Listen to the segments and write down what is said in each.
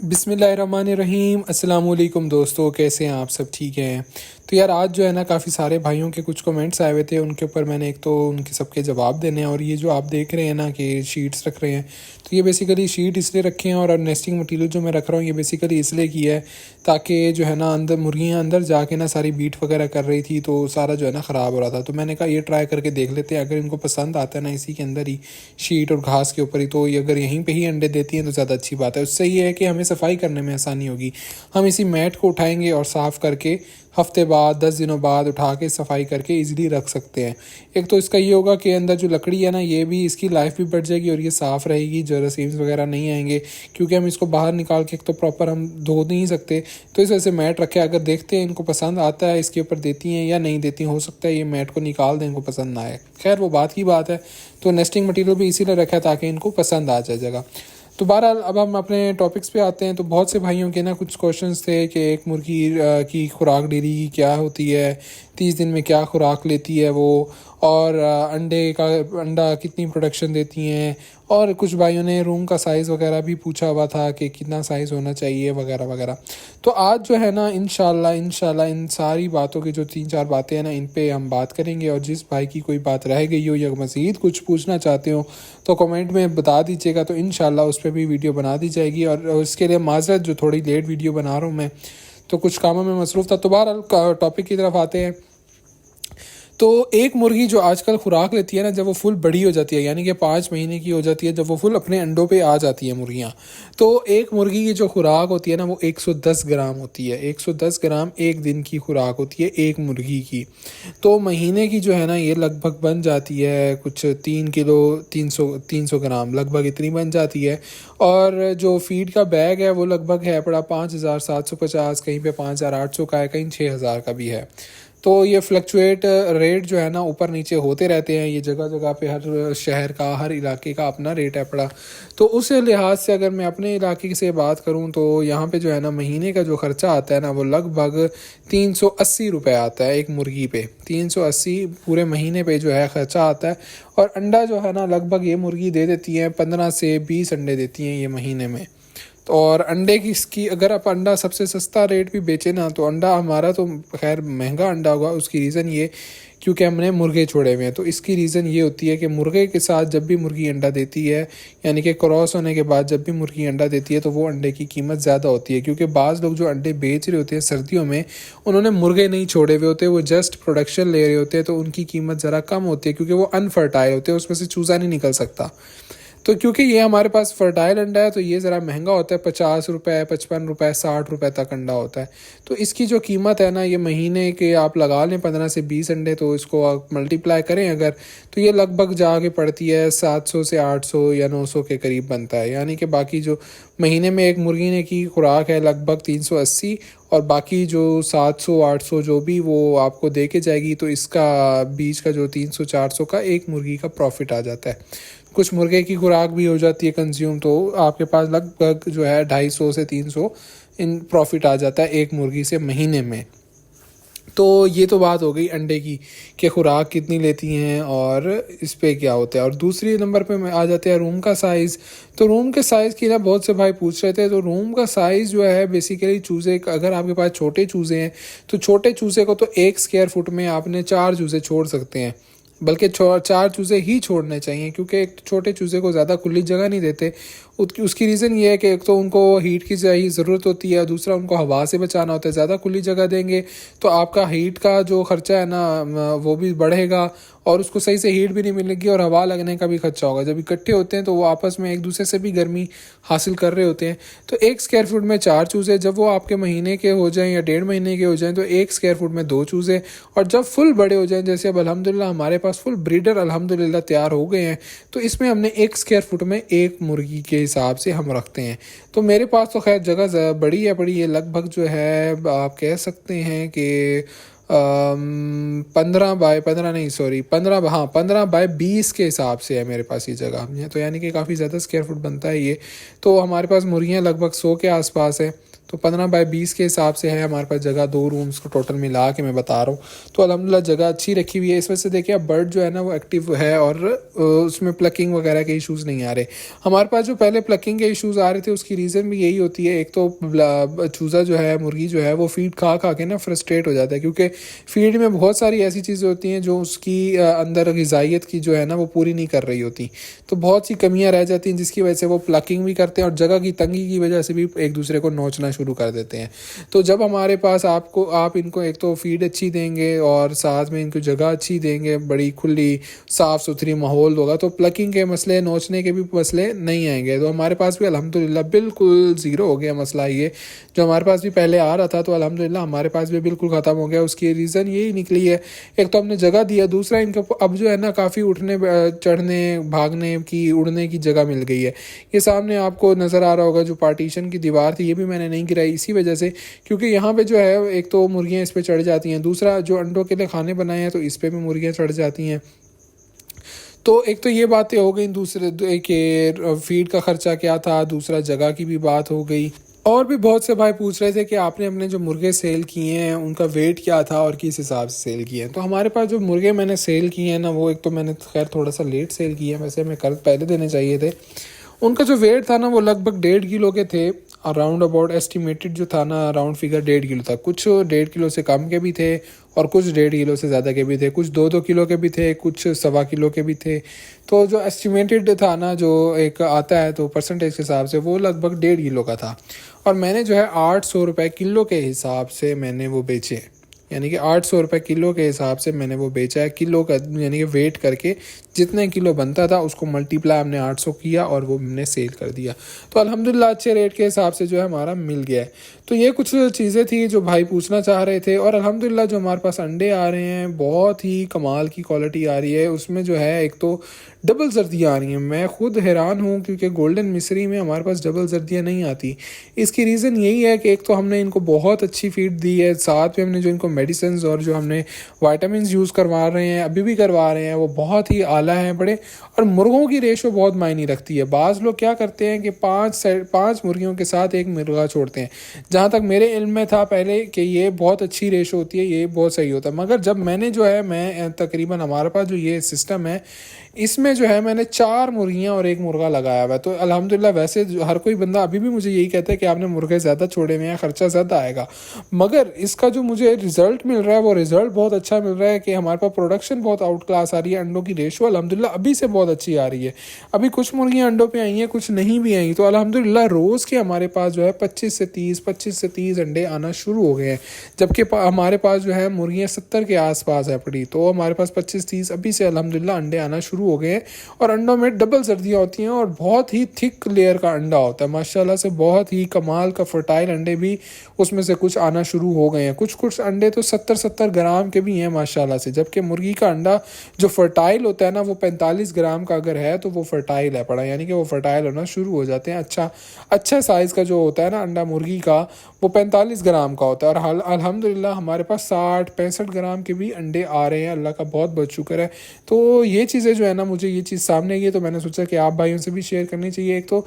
बिस्मिल्लाहिर्रहमानिर्रहीम। अस्सलाम वालेकुम दोस्तों, कैसे हैं आप? सब ठीक हैं? तो यार आज जो है ना काफ़ी सारे भाइयों के कुछ कमेंट्स आए हुए थे, उनके ऊपर मैंने एक तो उनके सबके जवाब देने हैं। और ये जो आप देख रहे हैं ना कि शीट्स रख रहे हैं, तो ये बेसिकली शीट इसलिए रखे हैं और नेस्टिंग मटीरियल जो मैं रख रहा हूँ ये बेसिकली इसलिए किया है ताकि जो है ना अंदर मुर्गियाँ अंदर जाके ना सारी बीट वगैरह कर रही थी, तो सारा जो है ना ख़राब हो रहा था। तो मैंने कहा ये ट्राई करके देख लेते हैं, अगर इनको पसंद आता है ना इसी के अंदर ही शीट और घास के ऊपर ही, तो ये अगर यहीं पे ही अंडे देती हैं तो ज़्यादा अच्छी बात है। उससे ये है कि हमें सफाई करने में आसानी होगी। हम इसी मैट को उठाएंगे और साफ़ करके हफ्ते बाद 10 दिनों बाद उठा के सफाई करके इजीली रख सकते हैं। एक तो इसका ये होगा कि अंदर जो लकड़ी है ना ये भी इसकी लाइफ भी बढ़ जाएगी और ये साफ़ रहेगी, जरासीम्स वगैरह नहीं आएंगे, क्योंकि हम इसको बाहर निकाल के एक तो प्रॉपर हम धो नहीं सकते। तो इस वजह से मैट रखे, अगर देखते हैं इनको पसंद आता है इसके ऊपर देती हैं या नहीं देती, हो सकता है ये मैट को निकाल दें, इनको पसंद ना आए। खैर वो बात की बात है। तो नेस्टिंग मटीरियल भी इसीलिए रखा है ताकि इनको पसंद आ जाए जगह। तो बहरहाल अब हम अपने टॉपिक्स पे आते हैं। तो बहुत से भाइयों के ना कुछ क्वेश्चंस थे कि एक मुर्गी की खुराक डेली की क्या होती है, 30 दिन में क्या खुराक लेती है वो, और अंडा कितनी प्रोडक्शन देती हैं, और कुछ भाइयों ने रूम का साइज़ वगैरह भी पूछा हुआ था कि कितना साइज़ होना चाहिए वगैरह वगैरह। तो आज जो है ना इंशाल्लाह इन सारी बातों की जो 3-4 बातें हैं ना इन पे हम बात करेंगे। और जिस भाई की कोई बात रह गई हो या मज़ीद कुछ पूछना चाहते हो तो कमेंट में बता दीजिएगा, तो इंशाल्लाह उस पर भी वीडियो बना दी जाएगी। और उसके लिए माज़रत जो थोड़ी लेट वीडियो बना रहा हूँ मैं, तो कुछ कामों में मसरूफ़ था। तो बहरहाल टॉपिक की तरफ आते हैं। तो एक मुर्गी जो आजकल खुराक लेती है ना, जब वो फुल बड़ी हो जाती है, यानी कि 5 महीने की हो जाती है, जब वो फुल अपने अंडों पे आ जाती है मुर्गियाँ, तो एक मुर्गी की जो खुराक होती है ना वो 110 ग्राम होती है। 110 ग्राम एक दिन की खुराक होती है एक मुर्गी की। तो महीने की जो है ना ये लगभग बन जाती है कुछ 3 किलो 300 ग्राम लगभग इतनी बन जाती है। और जो फीड का बैग है वो लगभग है पड़ा 5750, कहीं पे 5800 का है, कहीं 6000 का भी है। तो ये फ्लक्चुएट रेट जो है ना ऊपर नीचे होते रहते हैं, ये जगह जगह पे हर शहर का हर इलाके का अपना रेट है पड़ा। तो उस लिहाज से अगर मैं अपने इलाके से बात करूं तो यहाँ पे जो है ना महीने का जो ख़र्चा आता है ना वो लगभग 380 रुपये आता है एक मुर्गी पे। 380 पूरे महीने पे जो है ख़र्चा आता है। और अंडा जो है ना लगभग ये मुर्गी दे देती है 15 से 20 अंडे देती हैं ये महीने में। तो और अंडे की इसकी अगर आप अंडा सबसे सस्ता रेट भी बेचे ना, तो अंडा हमारा तो खैर महंगा अंडा होगा, उसकी रीज़न ये क्योंकि हमने मुर्गे छोड़े हुए हैं। तो इसकी रीज़न ये होती है कि मुर्गे के साथ जब भी मुर्गी अंडा देती है, यानी कि क्रॉस होने के बाद जब भी मुर्गी अंडा देती है, तो वो अंडे की कीमत ज़्यादा होती है। क्योंकि बाज़ लोग जो अंडे बेच रहे होते हैं सर्दियों में, उन्होंने मुर्गे नहीं छोड़े हुए होते, वो जस्ट प्रोडक्शन ले रहे होते हैं, तो उनकी कीमत ज़रा कम होती है क्योंकि वो अनफर्टाइल होते हैं, उसमें से चूज़ा नहीं निकल सकता। तो क्योंकि ये हमारे पास फर्टाइल अंडा है तो ये ज़रा महंगा होता है, 50 रुपये 55 रुपये 60 रुपये तक अंडा होता है। तो इसकी जो कीमत है ना ये महीने के आप लगा लें 15 से 20 अंडे, तो इसको आप मल्टीप्लाई करें अगर, तो ये लगभग जाके पड़ती है 700 से 800 या 900 के करीब बनता है। यानी कि बाकी जो महीने में एक मुर्गी ने की खुराक है लगभग 380, और बाकी जो 700-800 जो भी वो आपको दे के जाएगी, तो इसका बीच का जो 300-400 का एक मुर्गी का प्रॉफिट आ जाता है। कुछ मुर्गे की खुराक भी हो जाती है कंज्यूम, तो आपके पास लगभग जो है 250 से 300 इन प्रॉफिट आ जाता है एक मुर्गी से महीने में। तो ये तो बात हो गई अंडे की कि खुराक कितनी लेती हैं और इस पे क्या होता है। और दूसरी नंबर पे आ जाते हैं रूम का साइज़। तो रूम के साइज़ की ना बहुत से भाई पूछ रहे थे। तो रूम का साइज़ जो है बेसिकली चूज़े, अगर आपके पास छोटे चूज़े हैं तो छोटे चूज़े को तो 1 स्क्वायर फुट में आपने 4 चूज़े छोड़ सकते हैं, बल्कि 4 चूज़े ही छोड़ने चाहिए, क्योंकि एक छोटे चूज़े को ज़्यादा खुली जगह नहीं देते। उसकी रीज़न ये है कि एक तो उनको हीट की चाहिए ज़रूरत होती है, दूसरा उनको हवा से बचाना होता है। ज़्यादा खुली जगह देंगे तो आपका हीट का जो ख़र्चा है ना वो भी बढ़ेगा, और उसको सही से हीट भी नहीं मिलेगी और हवा लगने का भी खर्चा होगा। जब इकट्ठे होते हैं तो वो आपस में एक दूसरे से भी गर्मी हासिल कर रहे होते हैं। तो 1 स्क्वायर फुट में 4 चूज़े, जब वो आपके महीने के हो जाएं या 1.5 महीने के हो जाएं तो 1 स्क्वायर फुट में 2 चूज़े। और जब फुल बड़े हो जाएं, जैसे अब अल्हम्दुलिल्लाह हमारे पास फुल ब्रीडर अल्हम्दुलिल्लाह तैयार हो गए हैं, तो इसमें हमने 1 स्क्वायर फुट में 1 मुर्गी के हिसाब से हम रखते हैं। तो मेरे पास तो खैर जगह बड़ी है, बड़ी है लगभग जो है आप कह सकते हैं कि 15 बाय 15 नहीं सॉरी 15 बाय 20 के हिसाब से है मेरे पास ये जगह। तो यानी कि काफ़ी ज़्यादा स्क्वायर फुट बनता है ये। तो हमारे पास मुर्गियाँ लगभग 100 के आसपास है। तो 15 बाय 20 के हिसाब से है हमारे पास जगह, 2 रूम्स को टोटल मिला के मैं बता रहा हूँ। तो अल्हम्दुलिल्लाह जगह अच्छी रखी हुई है। इस वजह से देखिए अब बर्ड जो है ना वो एक्टिव है और उसमें प्लकिंग वगैरह के इश्यूज़ नहीं आ रहे। हमारे पास जो पहले प्लकिंग के इश्यूज़ आ रहे थे उसकी रीज़न भी यही होती है, एक तो चूज़ा जो है, मुर्गी जो है वो फीड खा खा के ना फ्रस्ट्रेट हो जाता है, क्योंकि फीड में बहुत सारी ऐसी चीज़ें होती हैं जो उसकी अंदर ग़िज़ाइयत की जो है ना वो पूरी नहीं कर रही होती। तो बहुत सी कमियां रह जाती हैं जिसकी वजह से वो प्लकिंग भी करते हैं और जगह की तंगी की वजह से भी एक दूसरे को नोचना शुरू कर देते हैं। तो जब हमारे पास आप इनको एक तो फीड अच्छी देंगे और साथ में इनको जगह अच्छी देंगे, बड़ी खुली साफ़ सुथरी माहौल होगा, तो प्लकिंग के मसले, नोचने के भी मसले नहीं आएंगे। तो हमारे पास भी अल्हम्दुलिल्लाह बिल्कुल ज़ीरो हो गया मसला ये, जो हमारे पास भी पहले आ रहा था तो अल्हम्दुलिल्लाह हमारे पास भी बिल्कुल ख़त्म हो गया। उसकी रीज़न यही निकली है, एक तो हमने जगह दिया, दूसरा इनको अब जो है ना काफ़ी उठने चढ़ने भागने की, उड़ने की जगह मिल गई है। ये सामने आपको नज़र आ रहा होगा जो पार्टीशन की दीवार थी, ये भी मैंने नहीं गिराई इसी वजह से, क्योंकि यहाँ पे जो है एक तो मुर्गियाँ इस पे चढ़ जाती हैं, दूसरा जो अंडों के लिए खाने बनाए हैं तो इस पे भी मुर्गियाँ चढ़ जाती हैं। तो एक तो ये बातें हो गई, दूसरे कि फीड का ख़र्चा क्या था, दूसरा जगह की भी बात हो गई। और भी बहुत से भाई पूछ रहे थे कि आपने अपने जो मुर्गे सेल किए हैं उनका वेट क्या था और किस हिसाब से सेल किए हैं। तो हमारे पास जो मुर्गे मैंने सेल किए हैं ना, वो एक तो मैंने खैर थोड़ा सा लेट सेल किया है, वैसे हमें कल पहले देने चाहिए थे। उनका जो वेट था ना वो लगभग 1.5 किलो के थे, अराउंड अबाउट एस्टिमेटेड जो था ना, अराउंड फिगर 1.5 किलो था। कुछ 1.5 किलो से कम के भी थे और कुछ 1.5 किलो से ज़्यादा के भी थे, कुछ 2-2 किलो के भी थे, कुछ 1.25 किलो के भी थे। तो जो एस्टिमेटेड था ना, जो एक आता है तो परसेंटेज के हिसाब से, वो लगभग 1.5 किलो का था। और मैंने जो है 800 रुपये किलो के हिसाब से मैंने वो बेचे, यानी कि 800 रुपये किलो के हिसाब से मैंने वो बेचा है। किलो का यानी कि वेट करके जितने किलो बनता था उसको मल्टीप्लाई हमने 800 किया और वो हमने सेल कर दिया। तो अल्हम्दुलिल्लाह अच्छे रेट के हिसाब से जो है हमारा मिल गया है। तो ये कुछ चीज़ें थी जो भाई पूछना चाह रहे थे। और अल्हम्दुलिल्लाह जो हमारे पास अंडे आ रहे हैं बहुत ही कमाल की क्वालिटी आ रही है। उसमें जो है एक तो डबल जर्दियाँ आ रही हैं, मैं खुद हैरान हूँ क्योंकि गोल्डन मिस्री में हमारे पास डबल जर्दियाँ नहीं आती। इसकी रीज़न यही है कि एक तो हमने इनको बहुत अच्छी फीड दी है, साथ में हमने जो इनको मेडिसिन और जो हमने वाइटामिन यूज़ करवा रहे हैं, अभी भी करवा रहे हैं, वो बहुत ही आला हैं बड़े। और मुर्गों की रेशो बहुत मायने रखती है। बाज़ लोग क्या करते हैं कि 5 मुर्गियों के साथ एक मुर्गा छोड़ते हैं। जहाँ तक मेरे इल्म में था पहले कि ये बहुत अच्छी रेशो होती है, ये बहुत सही होता है। मगर जब मैंने जो है, मैं तकरीबन हमारे पास जो ये सिस्टम है इसमें जो है मैंने 4 मुर्गियाँ और 1 मुर्गा लगाया हुआ है। तो अल्हम्दुलिल्लाह वैसे हर कोई बंदा अभी भी मुझे यही कहता है कि आपने मुर्गे ज़्यादा छोड़े हुए हैं, ख़र्चा ज़्यादा आएगा। मगर इसका जो मुझे रिज़ल्ट मिल रहा है वो रिज़ल्ट बहुत अच्छा मिल रहा है कि हमारे पास प्रोडक्शन बहुत आउट क्लास आ रही है। अंडों की रेशो अल्हम्दुलिल्लाह अभी से बहुत अच्छी आ रही है। अभी कुछ मुर्गियाँ अंडों पे आई हैं, कुछ नहीं भी आई। तो अल्हम्दुलिल्लाह रोज़ के हमारे पास जो है 25 से 30 अंडे आना शुरू हो गए हैं, जबकि हमारे पास जो है मुर्गियाँ 70 के आसपास है पड़ी। तो हमारे पास 25-30 अभी से अल्हम्दुलिल्लाह अंडे आना शुरू हो गए हैं। और अंडों में डबल सर्दियाँ होती हैं और बहुत ही थिक लेयर का अंडा होता है माशाल्लाह से, बहुत ही कमाल का फर्टाइल अंडे भी उसमें से कुछ आना शुरू हो गए हैं। कुछ अंडे तो 70-70 ग्राम के भी हैं माशाल्लाह से, जबकि मुर्गी का अंडा जो फर्टाइल होता है ना वो 45 ग्राम का अगर है तो वो फर्टाइल है पड़ा, यानी कि वो फर्टाइल होना शुरू हो जाते हैं। अच्छा साइज़ का जो होता है ना अंडा मुर्गी का, वो 45 ग्राम का होता है। और अल्हम्दुलिल्लाह हमारे पास 60-65 ग्राम के भी अंडे आ रहे हैं, अल्लाह का बहुत बहुत शुक्र है। तो ये चीज़ें जो है ना, मुझे ये चीज़ सामने आई है तो मैंने सोचा कि आप भाइयों से भी शेयर करनी चाहिए। एक तो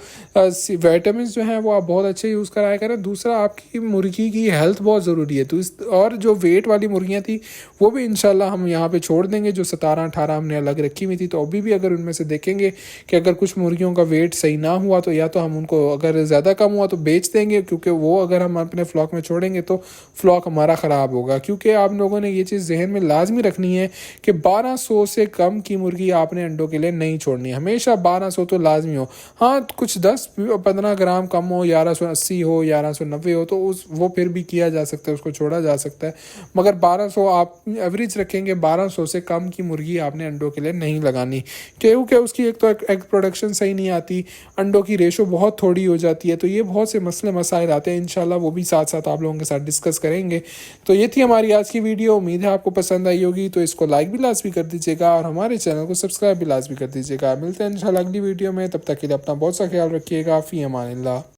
विटामिन जो हैं वो आप बहुत अच्छे यूज़ कराया करें, दूसरा आपकी मुर्गी की हेल्थ बहुत ज़रूरी है। तो और जो वेट वाली मुर्गियाँ थी वो भी इंशाल्लाह हम यहाँ पे छोड़ देंगे, जो 17-18 हमने अलग रखी हुई थी। तो अभी भी अगर उनमें से देखेंगे कि अगर कुछ मुर्गियों का वेट सही ना हुआ तो या तो हम उनको, अगर ज़्यादा कम हुआ तो बेच देंगे, क्योंकि वो अगर हम अपने फ्लॉक में छोड़ेंगे तो फ्लॉक हमारा ख़राब होगा। क्योंकि आप लोगों ने ये चीज़ जहन में लाजमी रखनी है कि 1200 से कम की मुर्गी आपने अंडों के लिए नहीं छोड़नी, हमेशा 1200 तो लाजमी हो। हाँ, कुछ 10-15 ग्राम कम हो, 1180 हो, 1190 हो, तो वो फिर भी किया जा सकता है, उसको छोड़ा जा सकता है। मगर 1200 आप एवरेज रखेंगे, 1200 से कम की मुर्गी आपने अंडों के लिए नहीं लगानी, क्योंकि उसकी एक तो एग प्रोडक्शन सही नहीं आती, अंडों की रेशो बहुत थोड़ी हो जाती है। तो ये बहुत से मसले मसाइल आते हैं, इंशाल्लाह वो भी साथ साथ आप लोगों के साथ डिस्कस करेंगे। तो ये थी हमारी आज की वीडियो, उम्मीद है आपको पसंद आई होगी। तो इसको लाइक भी लाजमी कर दीजिएगा और हमारे चैनल को सब्सक्राइब भी लाजमी कर दीजिएगा। मिलते हैं इंशाल्लाह अगली वीडियो में, तब तक के लिए अपना बहुत सा ख्याल रखिएगा। फ़ी अमानिल्लाह।